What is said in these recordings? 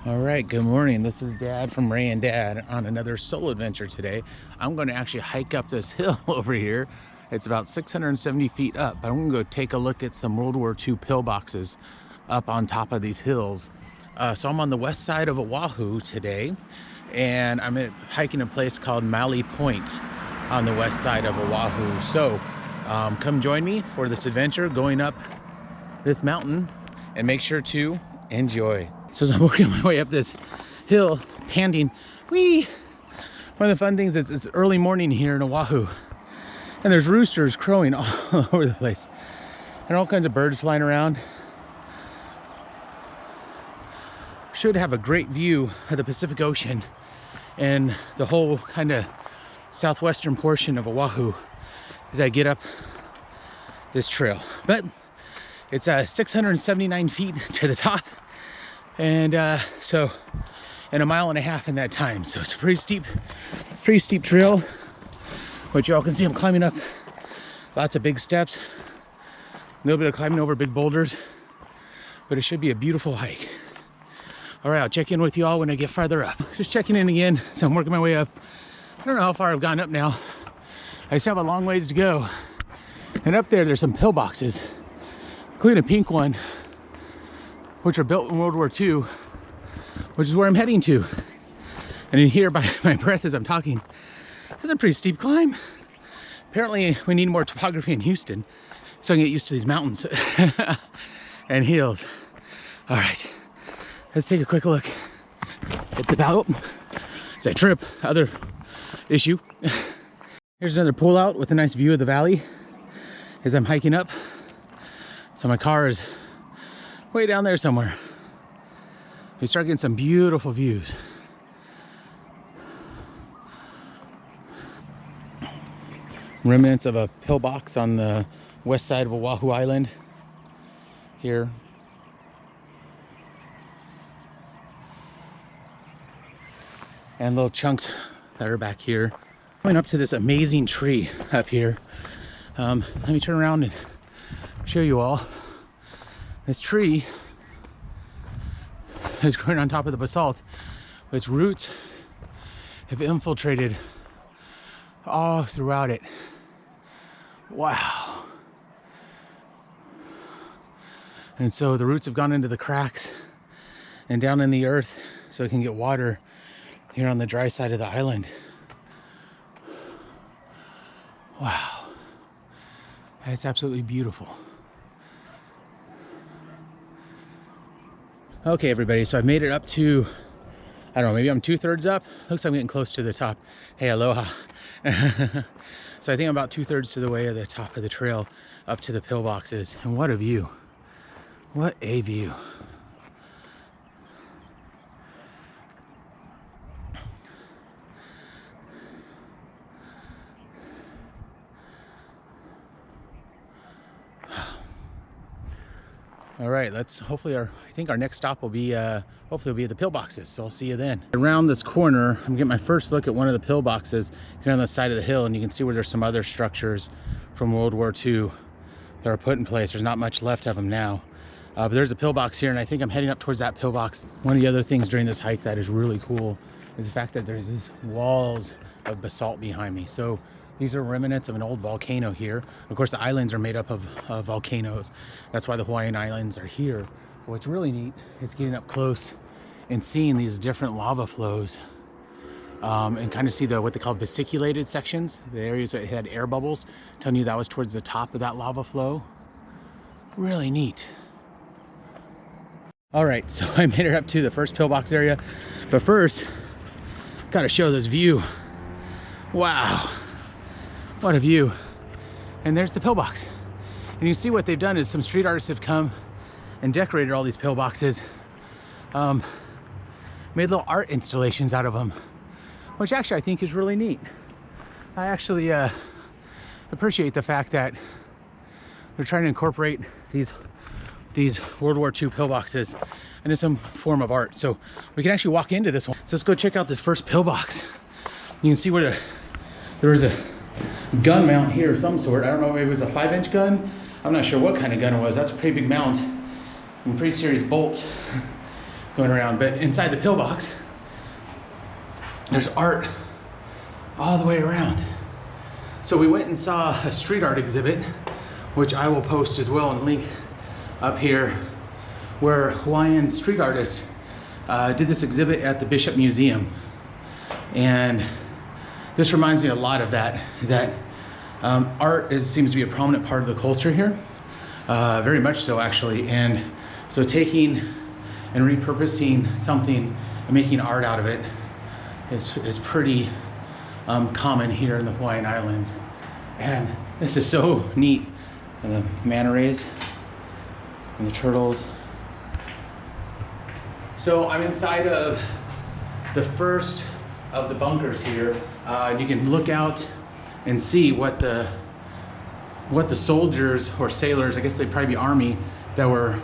All right, good morning. This is Dad from Ray and Dad on another solo adventure today. I'm going to actually hike up this hill over here. It's about 670 feet up, but I'm going to go take a look at some World War II pillboxes up on top of these hills. So I'm on the west side of Oahu today, and I'm hiking a place called Maili Point on the west side of Oahu. So come join me for this adventure going up this mountain, and make sure to enjoy. So as I'm working my way up this hill, panting, whee! One of the fun things is it's early morning here in Oahu, and there's roosters crowing all over the place, and all kinds of birds flying around. Should have a great view of the Pacific Ocean and the whole kind of southwestern portion of Oahu as I get up this trail. But it's 679 feet to the top, and so, and a mile and a half in that time. So it's a pretty steep trail, which y'all can see I'm climbing up lots of big steps, a little bit of climbing over big boulders, but it should be a beautiful hike. All right, I'll check in with you all when I get farther up. Just checking in again. So I'm working my way up. I don't know how far I've gone up now. I still have a long ways to go. And up there's some pillboxes, including a pink one, which are built in World War II, which is where I'm heading to. And in here, by my breath as I'm talking, it's a pretty steep climb. Apparently, we need more topography in Houston, so I can get used to these mountains and hills. All right, let's take a quick look at the belt as I trip. Other issue. Here's another pull out with a nice view of the valley as I'm hiking up. So my car is way down there somewhere. We start getting some beautiful views. Remnants of a pillbox on the west side of Oahu Island here. And little chunks that are back here. Going up to this amazing tree up here. Let me turn around and show you all. This tree is growing on top of the basalt. Its roots have infiltrated all throughout it. Wow. And so the roots have gone into the cracks and down in the earth so it can get water here on the dry side of the island. Wow. It's absolutely beautiful. Okay, everybody, so I've made it up to, I don't know, maybe I'm 2/3 up. Looks like I'm getting close to the top. Hey, aloha. So I think I'm about 2/3 to the way of the top of the trail up to the pillboxes. And what a view. What a view. All right, let's hopefully I think our next stop will be hopefully will be the pillboxes. So I'll see you then. Around this corner, I'm getting my first look at one of the pillboxes here on the side of the hill, and you can see where there's some other structures from World War II that are put in place. There's not much left of them now, but there's a pillbox here, and I think I'm heading up towards that pillbox. One of the other things during this hike that is really cool is the fact that there's these walls of basalt behind me. So these are remnants of an old volcano here. Of course, the islands are made up of volcanoes. That's why the Hawaiian Islands are here. But what's really neat is getting up close and seeing these different lava flows, and kind of see what they call vesiculated sections, the areas that had air bubbles, telling you that was towards the top of that lava flow. Really neat. All right, so I made it up to the first pillbox area, but first, gotta show this view. Wow. What a view. And there's the pillbox. And you see what they've done is some street artists have come and decorated all these pillboxes, made little art installations out of them, which actually I think is really neat. I actually appreciate the fact that they're trying to incorporate these World War II pillboxes into some form of art. So we can actually walk into this one. So let's go check out this first pillbox. You can see where there was a gun mount here of some sort. I don't know, maybe it was a 5-inch gun. I'm not sure what kind of gun it was. That's a pretty big mount and pretty serious bolts. going around. But inside the pillbox, there's art all the way around. So we went and saw a street art exhibit, which I will post as well and link up here, where Hawaiian street artists did this exhibit at the Bishop Museum. And this reminds me a lot of that, is that art seems to be a prominent part of the culture here, very much so actually. And so taking and repurposing something and making art out of it is pretty common here in the Hawaiian Islands. And this is so neat. And the manta rays and the turtles. So I'm inside of the first of the bunkers here. You can look out and see what the soldiers or sailors, I guess they'd probably be army, that were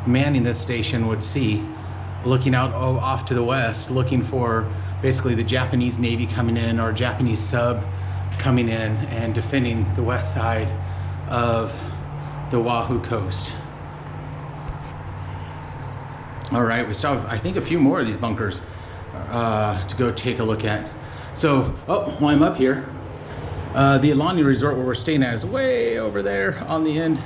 manning this station would see, looking out off to the west, looking for basically the Japanese Navy coming in or Japanese sub coming in and defending the west side of the Oahu coast. All right, we still have, I think, a few more of these bunkers to go take a look at. So, while I'm up here, the Alani Resort where we're staying at is way over there on the end,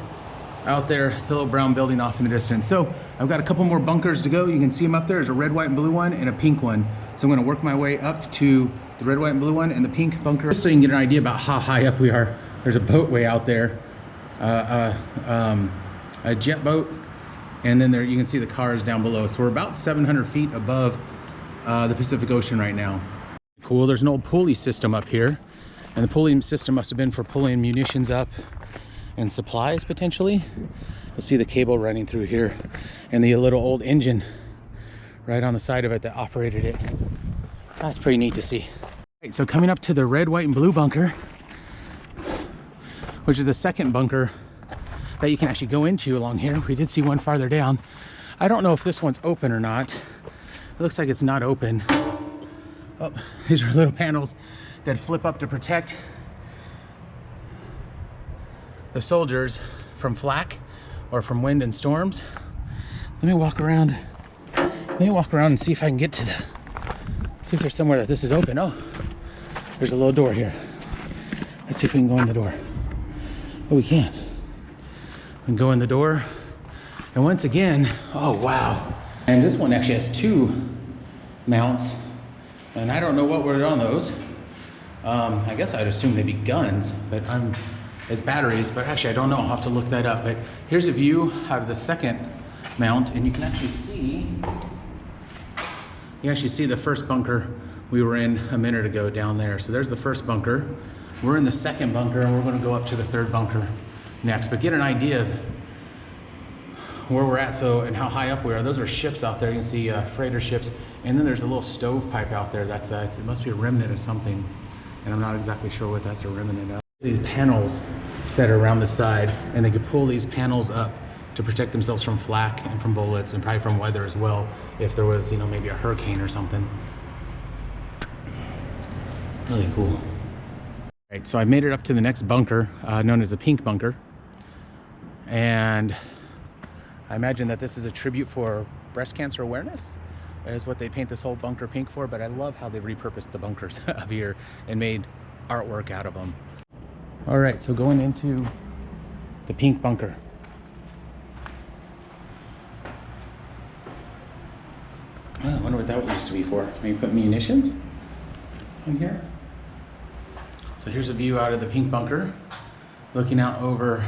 out there. It's a little brown building off in the distance. So I've got a couple more bunkers to go. You can see them up there. There's a red, white, and blue one and a pink one. So I'm gonna work my way up to the red, white, and blue one and the pink bunker. Just so you can get an idea about how high up we are. There's a boatway out there, a jet boat, and then there you can see the cars down below. So we're about 700 feet above the Pacific Ocean right now. Cool, there's an old pulley system up here, and the pulley system must have been for pulling munitions up and supplies potentially. You'll see the cable running through here and the little old engine right on the side of it that operated it. That's pretty neat to see. Right, so coming up to the red, white, and blue bunker, which is the second bunker that you can actually go into along here. We did see one farther down. I don't know if this one's open or not. It looks like it's not open. Oh, these are little panels that flip up to protect the soldiers from flak or from wind and storms. Let me walk around. Let me walk around and see if I can get to see if there's somewhere that this is open. Oh, there's a little door here. Let's see if we can go in the door. Oh, we can. We can go in the door. And once again, oh wow. And this one actually has two mounts. And I don't know what were on those. I guess I'd assume they'd be guns, but it's batteries, but actually I don't know. I'll have to look that up. But here's a view out of the second mount, and you can actually see the first bunker we were in a minute ago down there. So there's the first bunker. We're in the second bunker, and we're going to go up to the third bunker next. But get an idea of where we're at, so, and how high up we are. Those are ships out there. You can see freighter ships, and then there's a little stovepipe out there. That's it must be a remnant of something, and I'm not exactly sure what that's a remnant of. These panels that are around the side, and they could pull these panels up to protect themselves from flak and from bullets and probably from weather as well, if there was, maybe a hurricane or something. Really cool. Right, so I made it up to the next bunker, known as the pink bunker, and I imagine that this is a tribute for breast cancer awareness, is what they paint this whole bunker pink for. But I love how they repurposed the bunkers up here and made artwork out of them. All right, so going into the pink bunker. Oh, I wonder what that used to be for. Maybe put munitions in here. So here's a view out of the pink bunker, looking out over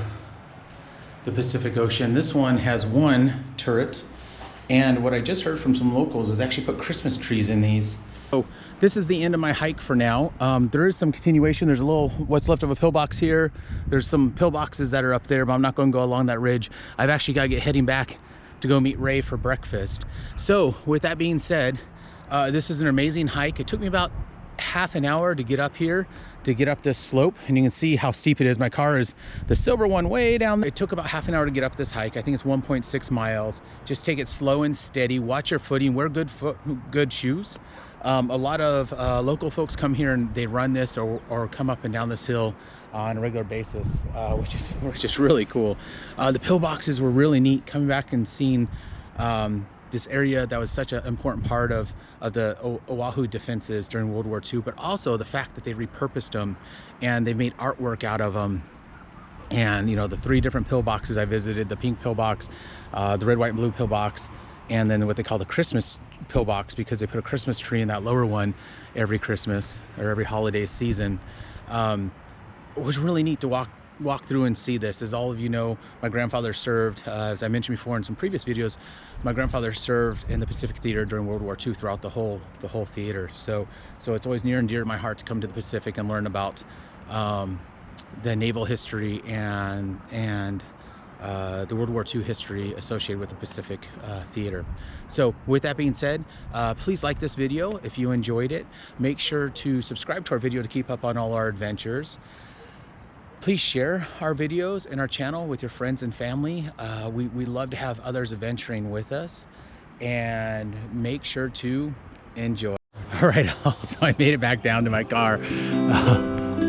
the Pacific Ocean. This one has one turret, and what I just heard from some locals is actually put Christmas trees in these. So this is the end of my hike for now. There is some continuation. There's a little what's left of a pillbox here. There's some pillboxes that are up there, but I'm not going to go along that ridge. I've actually got to get heading back to go meet Ray for breakfast. So with that being said, this is an amazing hike. It took me about half an hour to get up here, to get up this slope, and you can see how steep it is. My car is the silver one way down there. It took about half an hour to get up this hike. I think it's 1.6 miles. Just take it slow and steady, watch your footing, wear good shoes. A lot of local folks come here and they run this or come up and down this hill on a regular basis, which is really cool. The pillboxes were really neat. Coming back and seeing this area that was such an important part of the Oahu defenses during World War II, but also the fact that they repurposed them and they made artwork out of them. And you know, the 3 different pillboxes I visited, the pink pillbox, the red, white, and blue pillbox, and then what they call the Christmas pillbox, because they put a Christmas tree in that lower one every Christmas or every holiday season. It was really neat to walk through and see this. As all of you know, my grandfather served, as I mentioned before in some previous videos, my grandfather served in the Pacific Theater during World War II throughout the whole theater. So it's always near and dear to my heart to come to the Pacific and learn about the naval history and the World War II history associated with the Pacific Theater. So with that being said, please like this video if you enjoyed it. Make sure to subscribe to our video to keep up on all our adventures. Please share our videos and our channel with your friends and family. We love to have others adventuring with us, and make sure to enjoy. All right, so I made it back down to my car,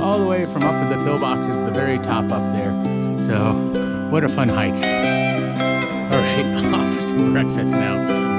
all the way from up to the pillboxes, the very top up there. So what a fun hike. All right, off for some breakfast now.